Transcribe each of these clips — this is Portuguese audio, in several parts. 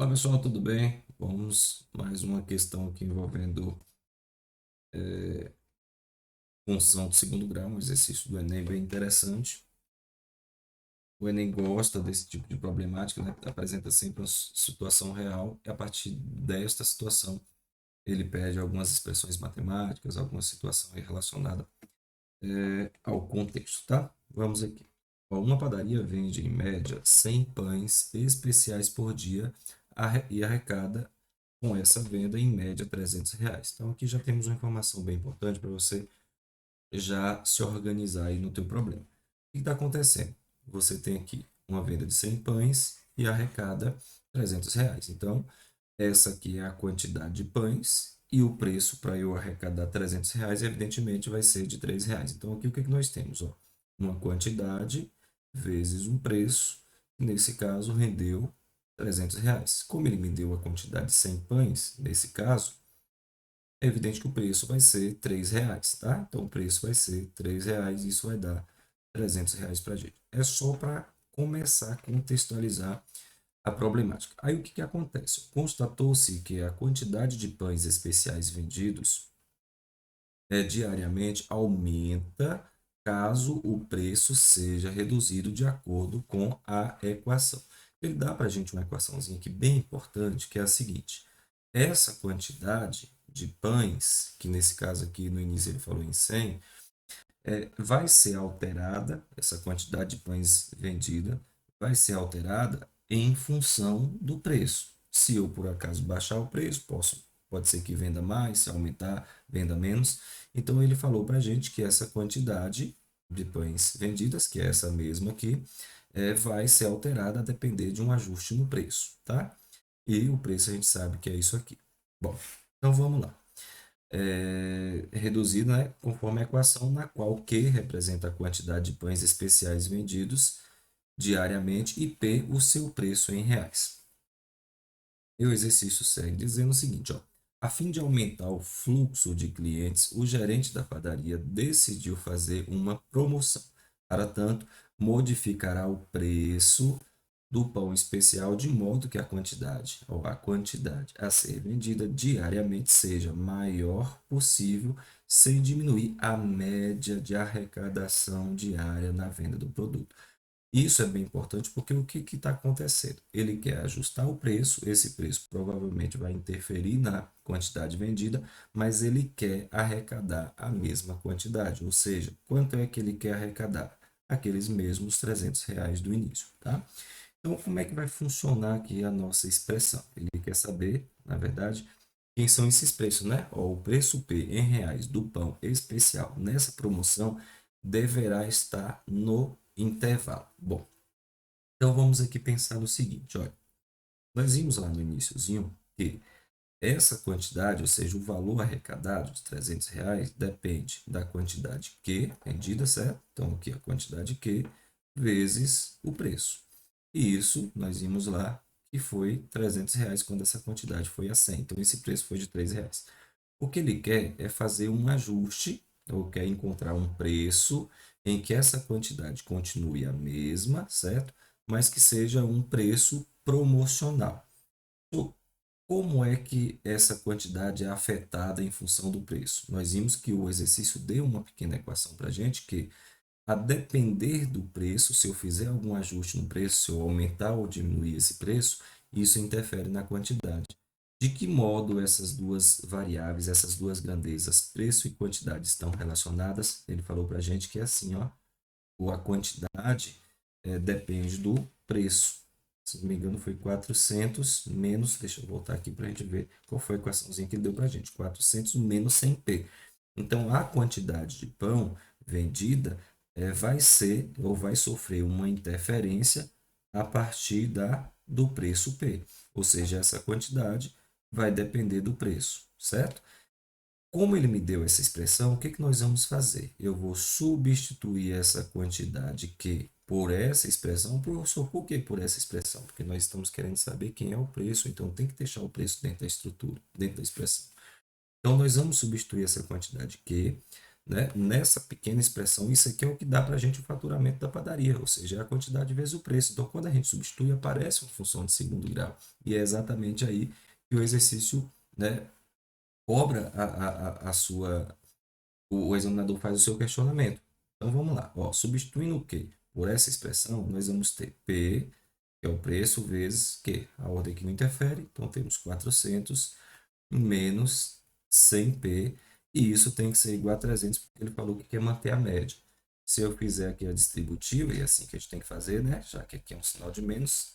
Olá pessoal, tudo bem? Vamos mais uma questão aqui envolvendo função de segundo grau, um exercício do Enem bem interessante. O Enem gosta desse tipo de problemática, né? Apresenta sempre uma situação real e a partir desta situação ele pede algumas expressões matemáticas, alguma situação aí relacionada ao contexto, tá? Vamos aqui. Ó, uma padaria vende em média 100 pães especiais por dia e arrecada com essa venda, em média, R$ 300. Então, aqui já temos uma informação bem importante para você já se organizar aí no teu problema. O que está acontecendo? Você tem aqui uma venda de 100 pães e arrecada R$ 300. Então, essa aqui é a quantidade de pães e o preço para eu arrecadar R$ 300, evidentemente, vai ser de R$ 3. Então, aqui o que nós temos? Ó? Uma quantidade vezes um preço, nesse caso, rendeu R$ 300. Como ele me deu a quantidade de 100 pães, nesse caso, é evidente que o preço vai ser R$ 3, tá? Então, o preço vai ser R$ 3 e isso vai dar R$ 300 para a gente. É só para começar a contextualizar a problemática. Aí, o que acontece? Constatou-se que a quantidade de pães especiais vendidos diariamente aumenta caso o preço seja reduzido de acordo com a equação. Ele dá para a gente uma equaçãozinha aqui bem importante, que é a seguinte. Essa quantidade de pães, que nesse caso aqui no início ele falou em 100, vai ser alterada, essa quantidade de pães vendida vai ser alterada em função do preço. Se eu por acaso baixar o preço, pode ser que venda mais, se aumentar, venda menos. Então ele falou para a gente que essa quantidade de pães vendidas, que é essa mesma aqui, vai ser alterada a depender de um ajuste no preço, tá? E o preço a gente sabe que é isso aqui. Bom, então vamos lá. Reduzido, né, conforme a equação na qual Q representa a quantidade de pães especiais vendidos diariamente e P o seu preço em reais. E o exercício segue dizendo o seguinte, ó, a fim de aumentar o fluxo de clientes, o gerente da padaria decidiu fazer uma promoção. Para tanto, modificará o preço do pão especial de modo que a quantidade, ou a quantidade a ser vendida diariamente seja maior possível, sem diminuir a média de arrecadação diária na venda do produto. Isso é bem importante porque o que está acontecendo? Ele quer ajustar o preço, esse preço provavelmente vai interferir na quantidade vendida, mas ele quer arrecadar a mesma quantidade, ou seja, quanto é que ele quer arrecadar? Aqueles mesmos R$ 300 do início, tá? Então, como é que vai funcionar aqui a nossa expressão? Ele quer saber, na verdade, quem são esses preços, né? Ó, o preço P em reais do pão especial nessa promoção deverá estar no intervalo. Bom, então vamos aqui pensar no seguinte, olha, nós vimos lá no iniciozinho que essa quantidade, ou seja, o valor arrecadado de R$ 300, depende da quantidade Q vendida, certo? Então, aqui a quantidade Q vezes o preço. E isso, nós vimos lá que foi R$ 300 quando essa quantidade foi a 100. Então, esse preço foi de R$ 3. O que ele quer é fazer um ajuste, ou quer encontrar um preço em que essa quantidade continue a mesma, certo? Mas que seja um preço promocional. So, como é que essa quantidade é afetada em função do preço? Nós vimos que o exercício deu uma pequena equação para a gente que, a depender do preço, se eu fizer algum ajuste no preço, se eu aumentar ou diminuir esse preço, isso interfere na quantidade. De que modo essas duas variáveis, essas duas grandezas, preço e quantidade, estão relacionadas? Ele falou para a gente que é assim, ó, a quantidade depende do preço. Se não me engano, foi 400 menos, deixa eu voltar aqui para a gente ver qual foi a equaçãozinha que ele deu para a gente, 400 menos 100p. Então, a quantidade de pão vendida vai ser ou vai sofrer uma interferência a partir do preço P. Ou seja, essa quantidade vai depender do preço, certo? Como ele me deu essa expressão, o que que nós vamos fazer? Eu vou substituir essa quantidade Q por essa expressão. Professor, por que por essa expressão? Porque nós estamos querendo saber quem é o preço, então tem que deixar o preço dentro da estrutura, dentro da expressão. Então, nós vamos substituir essa quantidade Q né? Nessa pequena expressão, isso aqui é o que dá para a gente o faturamento da padaria, ou seja, é a quantidade vezes o preço. Então, quando a gente substitui, aparece uma função de segundo grau. E é exatamente aí que o exercício, né, cobra a sua... O examinador faz o seu questionamento. Então, vamos lá. Ó, substituindo o Q por essa expressão, nós vamos ter P, que é o preço, vezes Q. A ordem aqui não interfere, então temos 400 menos 100p, e isso tem que ser igual a 300, porque ele falou que quer manter a média. Se eu fizer aqui a distributiva, e é assim que a gente tem que fazer, né? Já que aqui é um sinal de menos,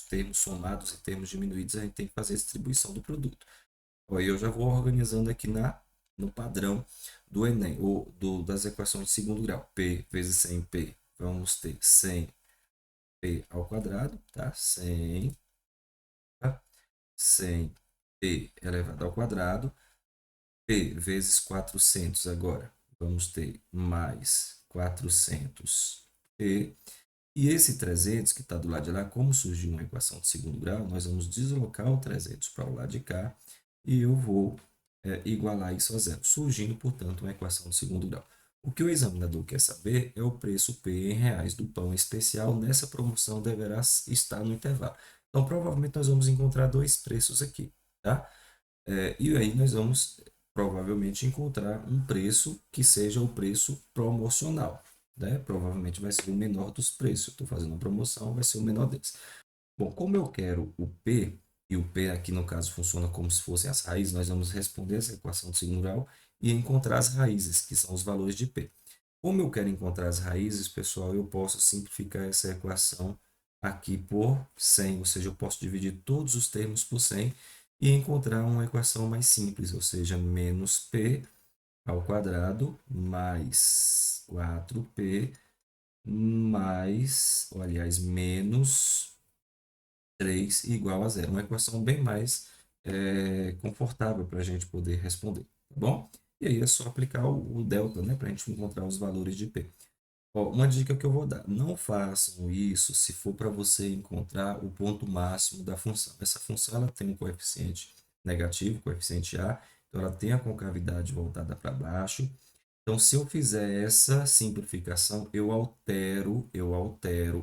termos somados e termos diminuídos, a gente tem que fazer a distribuição do produto. Aí eu já vou organizando aqui no padrão do Enem, ou das equações de segundo grau. P vezes 100p, vamos ter 100p ao quadrado, tá? 100, tá? 100p elevado ao quadrado, p vezes 400 agora, vamos ter mais 400p. E esse 300 que está do lado de lá, como surgiu uma equação de segundo grau, nós vamos deslocar o 300 para o lado de cá e eu vou igualar isso a zero, surgindo, portanto, uma equação de segundo grau. O que o examinador quer saber é o preço P em reais do pão especial nessa promoção deverá estar no intervalo. Então, provavelmente, nós vamos encontrar dois preços aqui, tá? E aí nós vamos provavelmente encontrar um preço que seja o preço promocional, né? Provavelmente vai ser o menor dos preços. Eu estou fazendo uma promoção, vai ser o menor deles. Bom, como eu quero o P, e o P aqui no caso funciona como se fossem as raízes, nós vamos responder essa equação de segundo grau e encontrar as raízes, que são os valores de P. Como eu quero encontrar as raízes, pessoal, eu posso simplificar essa equação aqui por 100, ou seja, eu posso dividir todos os termos por 100 e encontrar uma equação mais simples, ou seja, menos P ao quadrado mais 4P mais, ou, aliás, menos 3 igual a zero. Uma equação bem mais confortável para a gente poder responder, tá bom? E aí é só aplicar o delta, né, para a gente encontrar os valores de P. Ó, uma dica que eu vou dar: não façam isso se for para você encontrar o ponto máximo da função. Essa função ela tem um coeficiente negativo, coeficiente A, então ela tem a concavidade voltada para baixo. Então, se eu fizer essa simplificação, eu altero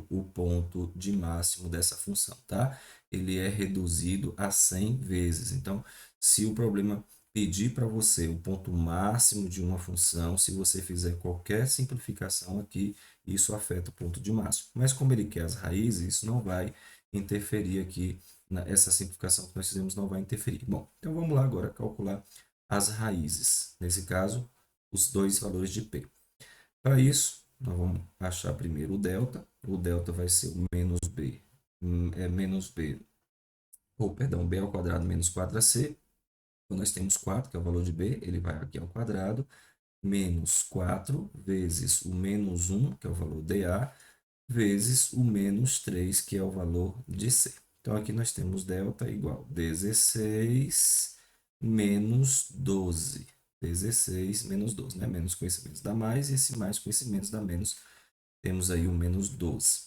o ponto de máximo dessa função, tá? Ele é reduzido a 100 vezes. Então, se o problema pedir para você o ponto máximo de uma função, se você fizer qualquer simplificação aqui, isso afeta o ponto de máximo. Mas como ele quer as raízes, isso não vai interferir aqui, essa simplificação que nós fizemos não vai interferir. Bom, então vamos lá agora calcular as raízes. Nesse caso, os dois valores de P. Para isso, nós vamos achar primeiro o delta. O delta vai ser o menos B, menos B, ou perdão, B ao quadrado menos 4AC. Então, nós temos 4, que é o valor de B, ele vai aqui ao quadrado, menos 4 vezes o menos 1, que é o valor de A, vezes o menos 3, que é o valor de C. Então, aqui nós temos delta igual a 16 menos 12. 16 menos 12, né? Menos com esse menos dá mais, e esse mais com esse menos dá menos. Temos aí o menos 12.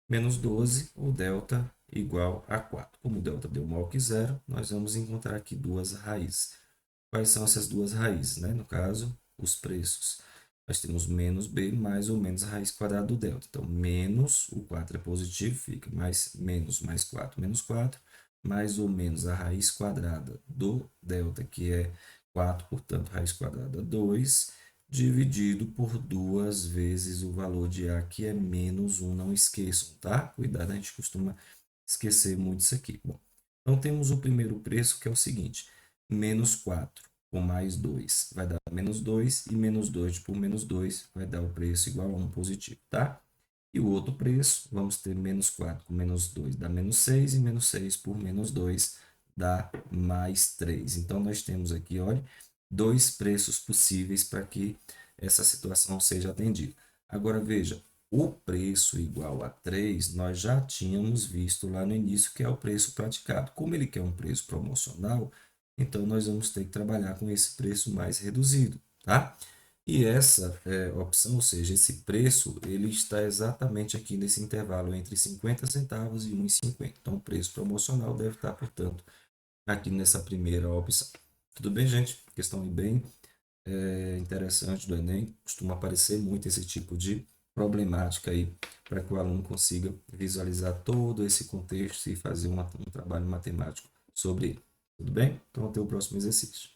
Menos 12, o delta igual a 4. Como o delta deu maior que zero, nós vamos encontrar aqui duas raízes. Quais são essas duas raízes, né? No caso, os preços. Nós temos menos b mais ou menos a raiz quadrada do delta. Então, menos, o 4 é positivo, fica mais 4, menos 4, mais ou menos a raiz quadrada do delta, que é 4, portanto, raiz quadrada 2, dividido por 2 vezes o valor de A, que é menos 1. Não esqueçam, tá? Cuidado, a gente costuma esquecer muito isso aqui. Bom, então temos o primeiro preço, que é o seguinte: menos 4 com mais 2 vai dar menos 2, e menos 2 por menos 2 vai dar o preço igual a 1 positivo, tá? E o outro preço, vamos ter menos 4 com menos 2 dá menos 6, e menos 6 por menos 2 dá mais 3. Então, nós temos aqui, olha, dois preços possíveis para que essa situação seja atendida. Agora, veja, o preço igual a 3 nós já tínhamos visto lá no início, que é o preço praticado. Como ele quer um preço promocional, então nós vamos ter que trabalhar com esse preço mais reduzido, tá? E essa opção, ou seja, esse preço, ele está exatamente aqui nesse intervalo entre 50 centavos e 1,50. Então, o preço promocional deve estar, portanto, aqui nessa primeira opção. Tudo bem, gente? Questão bem interessante do Enem, costuma aparecer muito esse tipo de problemática aí, para que o aluno consiga visualizar todo esse contexto e fazer um trabalho matemático sobre ele. Tudo bem? Então, até o próximo exercício.